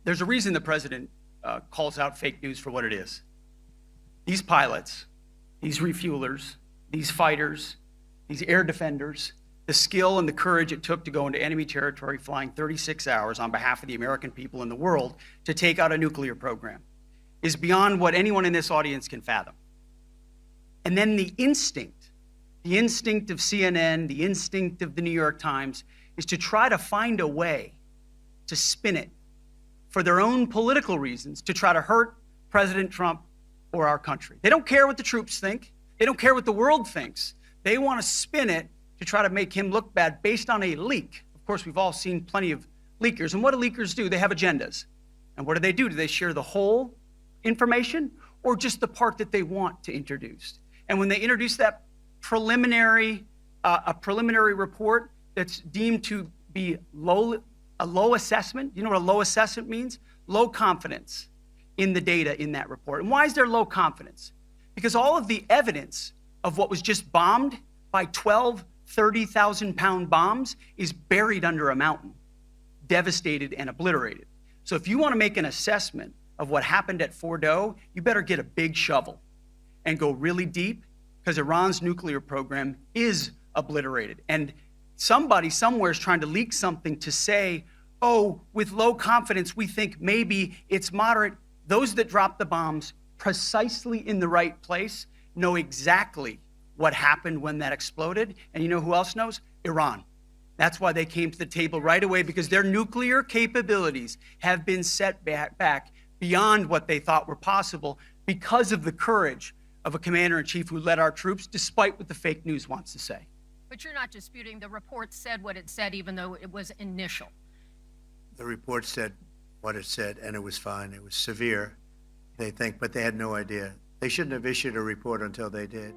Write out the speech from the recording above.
There's a reason the president calls out fake news for what it is. These pilots, these refuelers, these fighters, these air defenders, the skill and the courage it took to go into enemy territory flying 36 hours on behalf of the American people and the world to take out a nuclear program is beyond what anyone in this audience can fathom. And then the instinct of CNN, the instinct of the New York Times is to try to find a way to spin it for their own political reasons, to try to hurt President Trump or our country. They don't care what the troops think. They don't care what the world thinks. They want to spin it to try to make him look bad based on a leak. Of course, we've all seen plenty of leakers. And what do leakers do? They have agendas. And what do? Do they share the whole information or just the part that they want to introduce? And when they introduce that preliminary report that's deemed to be a low assessment, you know what a low assessment means? Low confidence in the data in that report. And why is there low confidence? Because all of the evidence of what was just bombed by 12 30,000-pound bombs is buried under a mountain, devastated and obliterated. So if you want to make an assessment of what happened at Fordo, you better get a big shovel and go really deep, because Iran's nuclear program is obliterated. And somebody somewhere is trying to leak something to say, oh, with low confidence, we think maybe it's moderate. Those that dropped the bombs precisely in the right place know exactly what happened when that exploded. And you know who else knows? Iran. That's why they came to the table right away, because their nuclear capabilities have been set back beyond what they thought were possible because of the courage of a commander-in-chief who led our troops, despite what the fake news wants to say. But you're not disputing the report said what it said, even though it was initial. The report said what it said, and it was fine. It was severe, they think, but they had no idea. They shouldn't have issued a report until they did.